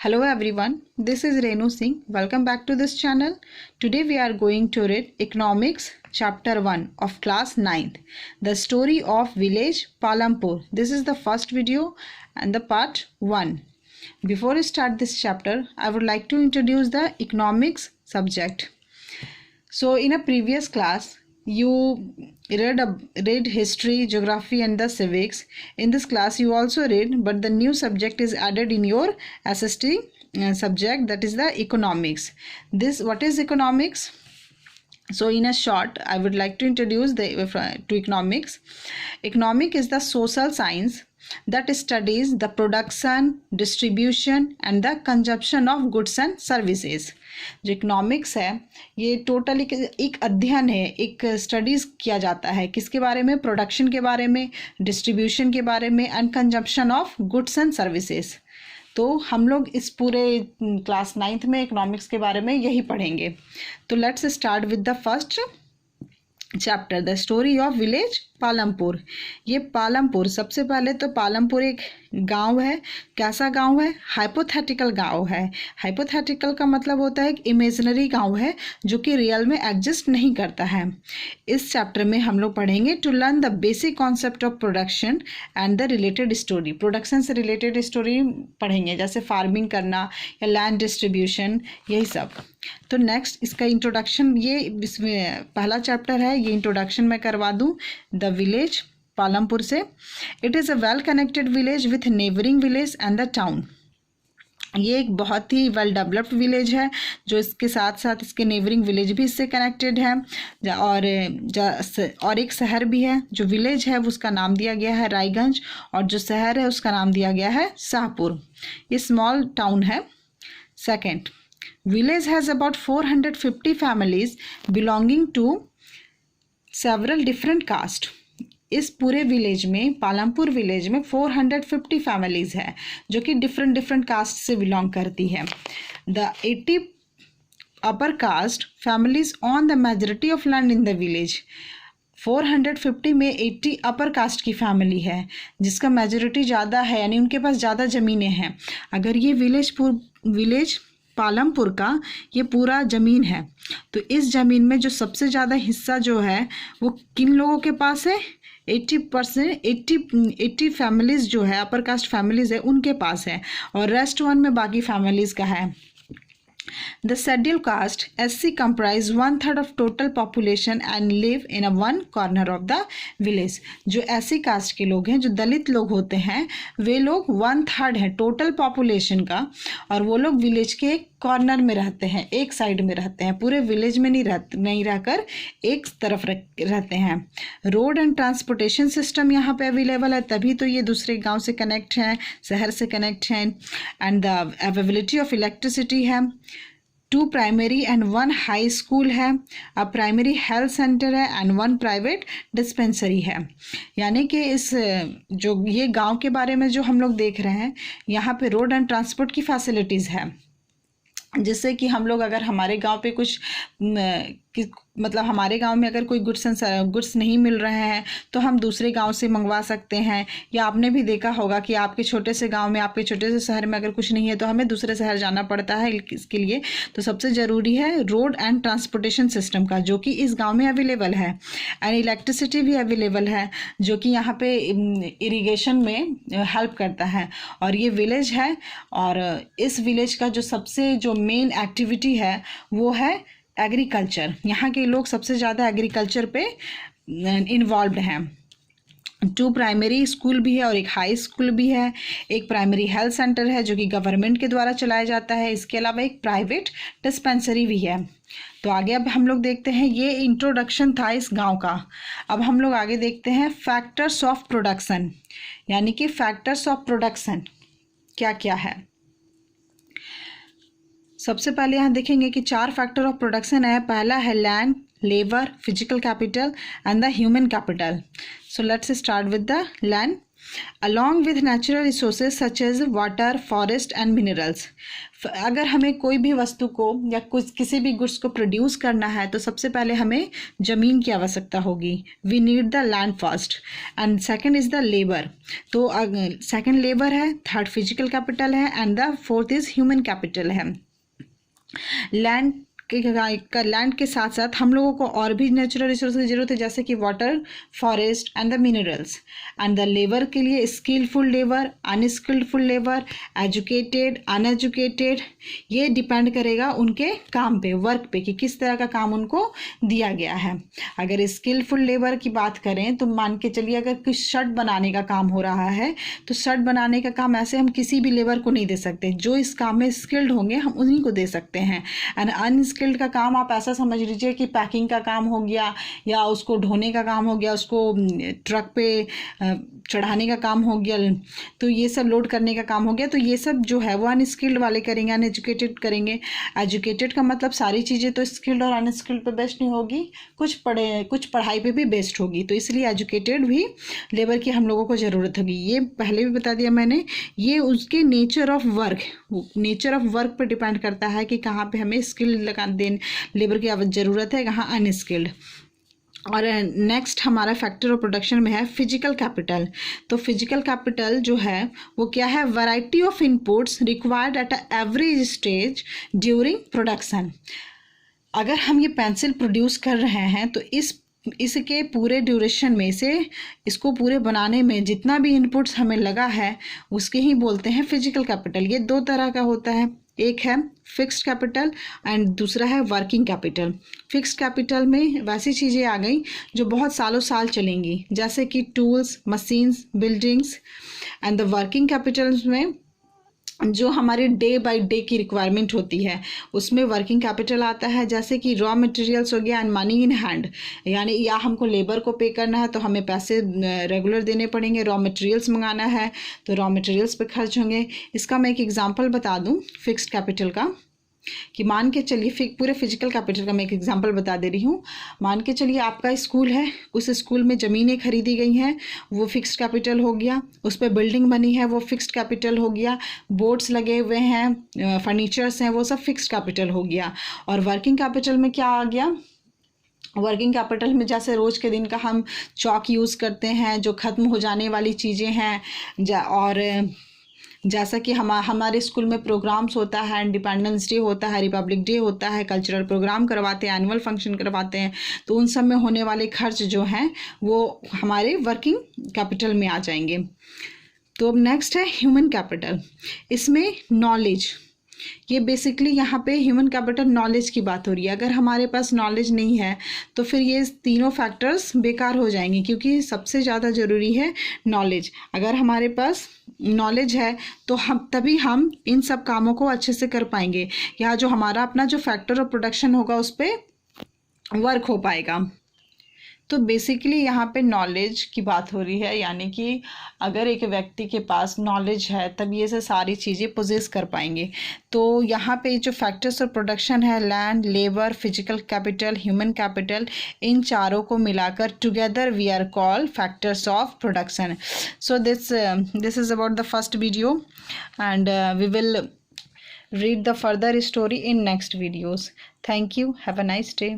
Hello everyone, this is Renu Singh. Welcome back to this channel. Today we are going to read Economics chapter 1 of class 9th. The story of village Palampur. This is the first video and the part 1. Before we start this chapter, I would like to introduce the economics subject. So in a previous class, you read history, geography and the civics. In this class you also read, but the new subject is added in your SST subject, that is the economics. What is economics? So in a short, I would like to introduce to economics. Economic is the social science that studies the production, distribution and the consumption of goods and services. जो economics है ये total एक अध्ययन है, एक studies किया जाता है किसके बारे में, प्रोडक्शन के बारे में, डिस्ट्रीब्यूशन के बारे में and consumption of goods and services. तो हम लोग इस पूरे क्लास 9th में इकोनॉमिक्स के बारे में यही पढ़ेंगे. तो let's start with the first chapter, the story of village Palampur. ये पालमपुर, सबसे पहले तो पालमपुर एक गांव है. कैसा गांव है? हाइपोथेटिकल गांव है. हाइपोथेटिकल का मतलब होता है कि इमेजिनरी गांव है जो कि रियल में एग्जिस्ट नहीं करता है. इस चैप्टर में हम लोग पढ़ेंगे to learn the basic concept of production and the related story. Production से रिलेटेड स्टोरी पढ़ेंगे, जैसे फार्मिंग करना या लैंड डिस्ट्रीब्यूशन, यही सब. तो नेक्स्ट इसका इंट्रोडक्शन, ये इसमें पहला चैप्टर है, ये इंट्रोडक्शन मैं करवा दूँ द विलेज पालमपुर से. It is a well connected village with neighbouring village and the town. ये एक बहुत ही वेल डेवलप्ड विलेज है जो इसके साथ साथ इसके नेबरिंग विलेज भी इससे कनेक्टेड है. और एक शहर भी है. जो विलेज है उसका नाम दिया गया है रायगंज और जो शहर है उसका नाम दिया गया है शाहपुर. ये स्मॉल टाउन है. Second, village has about 450 families belonging to several different caste. इस पूरे विलेज में, पालमपुर विलेज में 450 फैमिलीज है जो कि डिफरेंट कास्ट से बिलोंग करती है. The 80 upper caste families on the majority of land in the village. 450 में 80 अपर कास्ट की फैमिली है जिसका मेजॉरिटी ज़्यादा है, यानी उनके पास ज़्यादा ज़मीनें हैं. अगर ये विलेज पालमपुर का ये पूरा ज़मीन है तो इस ज़मीन में जो सबसे ज़्यादा हिस्सा जो है वो किन लोगों के पास है? 80 फैमिलीज़ जो है, अपर कास्ट फैमिलीज़ है, उनके पास है, और रेस्ट वन में बाकी फैमिलीज़ का है. The scheduled caste SC comprise 1/3 of total population and live in a one corner of the village. जो SC कास्ट के लोग हैं, जो दलित लोग होते हैं, वे लोग 1/3 हैं टोटल पॉपुलेशन का, और वो लोग विलेज के एक कॉर्नर में रहते हैं, एक साइड में रहते हैं, पूरे विलेज में नहीं रहकर एक तरफ रहते हैं. रोड एंड ट्रांसपोर्टेशन सिस्टम यहाँ पे अवेलेबल है, तभी तो ये दूसरे गांव से कनेक्ट हैं, शहर से कनेक्ट हैं. And the availability of electricity है. 2 प्राइमरी एंड 1 हाई स्कूल है. अब प्राइमरी हेल्थ सेंटर है एंड 1 प्राइवेट डिस्पेंसरी है. यानी कि इस जो ये गांव के बारे में जो हम लोग देख रहे हैं, यहाँ पे रोड एंड ट्रांसपोर्ट की फैसिलिटीज़ है, जिससे कि हम लोग अगर हमारे गांव पे कुछ मतलब हमारे गांव में अगर कोई गुड्स नहीं मिल रहे हैं तो हम दूसरे गांव से मंगवा सकते हैं. या आपने भी देखा होगा कि आपके छोटे से गांव में, आपके छोटे से शहर में अगर कुछ नहीं है तो हमें दूसरे शहर जाना पड़ता है इसके लिए. तो सबसे ज़रूरी है रोड एंड ट्रांसपोर्टेशन सिस्टम का, जो कि इस गाँव में अवेलेबल है. एंड इलेक्ट्रिसिटी भी अवेलेबल है जो कि यहाँ पे इरीगेशन में हेल्प करता है. और ये विलेज है, और इस विलेज का जो सबसे जो मेन एक्टिविटी है वो है एग्रीकल्चर. यहाँ के लोग सबसे ज़्यादा एग्रीकल्चर पे इन्वॉल्व हैं. 2 प्राइमरी स्कूल भी है और एक हाई स्कूल भी है. एक प्राइमरी हेल्थ सेंटर है जो कि गवर्नमेंट के द्वारा चलाया जाता है. इसके अलावा एक प्राइवेट डिस्पेंसरी भी है. तो आगे अब हम लोग देखते हैं, ये इंट्रोडक्शन था इस गांव का. अब हम लोग आगे देखते हैं फैक्टर्स ऑफ प्रोडक्शन, यानी कि फैक्टर्स ऑफ प्रोडक्शन क्या क्या है. सबसे पहले यहाँ देखेंगे कि 4 फैक्टर ऑफ प्रोडक्शन है. पहला है land, labour, physical capital and the human capital. So let's start with the land. along with natural resources such as water, forest and minerals. अगर हमें कोई भी वस्तु को या कुछ किसी भी गुड्स को प्रोड्यूस करना है तो सबसे पहले हमें ज़मीन की आवश्यकता होगी. We need the land first and second is the labour. तो सेकंड लेबर है, थर्ड फिजिकल कैपिटल है and the fourth is human capital है. लैंड के साथ साथ हम लोगों को और भी नेचुरल रिसोर्स की ज़रूरत है, जैसे कि water, forest and the minerals. And the labour के लिए skilful labour, unskilledful labour, educated, uneducated, ये डिपेंड करेगा उनके काम पे, वर्क पे, कि किस तरह का काम उनको दिया गया है. अगर स्किलफुल लेबर की बात करें तो मान के चलिए अगर कुछ शर्ट बनाने का काम हो रहा है तो शर्ट बनाने का काम ऐसे हम किसी भी लेबर को नहीं दे सकते. जो इस काम में स्किल्ड होंगे हम उन्हीं को दे सकते हैं. एंड अनस्किल्ड का काम आप ऐसा समझ लीजिए कि पैकिंग का काम हो गया, या उसको ढोने का काम हो गया, उसको ट्रक पे चढ़ाने का काम हो गया, तो ये सब लोड करने का काम हो गया. तो ये सब जो है वो अनस्किल्ड वाले करेंगे, अनएजुकेटेड करेंगे. एजुकेटेड का मतलब सारी चीज़ें तो स्किल्ड और अनस्किल्ड पे बेस्ड नहीं होगी, कुछ पढ़ाई पे भी बेस्ड होगी. तो इसलिए एजुकेटेड भी लेबर की हम लोगों को ज़रूरत होगी. ये पहले भी बता दिया मैंने. ये उसके नेचर ऑफ वर्क पर डिपेंड करता है कि कहाँ पे हमें स्किल लेबर की ज़रूरत है, कहाँ अनस्किल्ड. और नेक्स्ट हमारा फैक्टर ऑफ प्रोडक्शन में है फिजिकल कैपिटल. तो फिजिकल कैपिटल जो है वो क्या है? Variety of inputs required at every stage during production. अगर हम ये पेंसिल प्रोड्यूस कर रहे हैं तो इसके पूरे ड्यूरेशन में से इसको पूरे बनाने में जितना भी इनपुट्स हमें लगा है उसके ही बोलते हैं फिजिकल कैपिटल. ये दो तरह का होता है, एक है फिक्स्ड कैपिटल एंड दूसरा है वर्किंग कैपिटल. फिक्स्ड कैपिटल में वैसी चीज़ें आ गई जो बहुत सालों साल चलेंगी, जैसे कि tools, machines, buildings. And the working Capitals में जो हमारे डे बाय डे की रिक्वायरमेंट होती है उसमें वर्किंग कैपिटल आता है, जैसे कि रॉ मटेरियल्स हो गया एंड मनी इन हैंड. यानी या हमको लेबर को पे करना है तो हमें पैसे रेगुलर देने पड़ेंगे, रॉ मटेरियल्स मंगाना है तो रॉ मटेरियल्स पे खर्च होंगे. इसका मैं एक एग्जांपल बता दूं फिक्स्ड कैपिटल का, कि मान के चलिए पूरे फिजिकल कैपिटल का मैं एक एग्जांपल बता दे रही हूँ. मान के चलिए आपका स्कूल है, उस स्कूल में ज़मीनें खरीदी गई हैं, वो फिक्स्ड कैपिटल हो गया. उस पर बिल्डिंग बनी है, वो फिक्स्ड कैपिटल हो गया. बोर्ड्स लगे हुए हैं, फर्नीचर्स हैं, वो सब फिक्स्ड कैपिटल हो गया. और वर्किंग कैपिटल में क्या आ गया? वर्किंग कैपिटल में जैसे रोज़ के दिन का हम चॉक यूज़ करते हैं, जो ख़त्म हो जाने वाली चीज़ें हैं, और जैसा कि हमारे स्कूल में प्रोग्राम्स होता है, इंडिपेंडेंस डे होता है, रिपब्लिक डे होता है, कल्चरल प्रोग्राम करवाते हैं, एनुअल फंक्शन करवाते हैं, तो उन सब में होने वाले खर्च जो हैं वो हमारे वर्किंग कैपिटल में आ जाएंगे. तो अब नेक्स्ट है ह्यूमन कैपिटल. इसमें नॉलेज, ये बेसिकली यहाँ पे ह्यूमन कैपिटल नॉलेज की बात हो रही है. अगर हमारे पास नॉलेज नहीं है तो फिर ये तीनों फैक्टर्स बेकार हो जाएंगे, क्योंकि सबसे ज़्यादा ज़रूरी है नॉलेज. अगर हमारे पास नॉलेज है तो तभी हम इन सब कामों को अच्छे से कर पाएंगे, या जो हमारा अपना जो फैक्टर ऑफ प्रोडक्शन होगा उस पर वर्क हो पाएगा. तो बेसिकली यहाँ पे नॉलेज की बात हो रही है, यानी कि अगर एक व्यक्ति के पास नॉलेज है तब ये से सारी चीज़ें पोजेस कर पाएंगे. तो यहाँ पे जो फैक्टर्स ऑफ प्रोडक्शन है, land, labour, physical capital, human capital, इन चारों को मिलाकर together we are called factors of production. So this is about the first video and we will read the further story in next videos. Thank you. Have a nice day.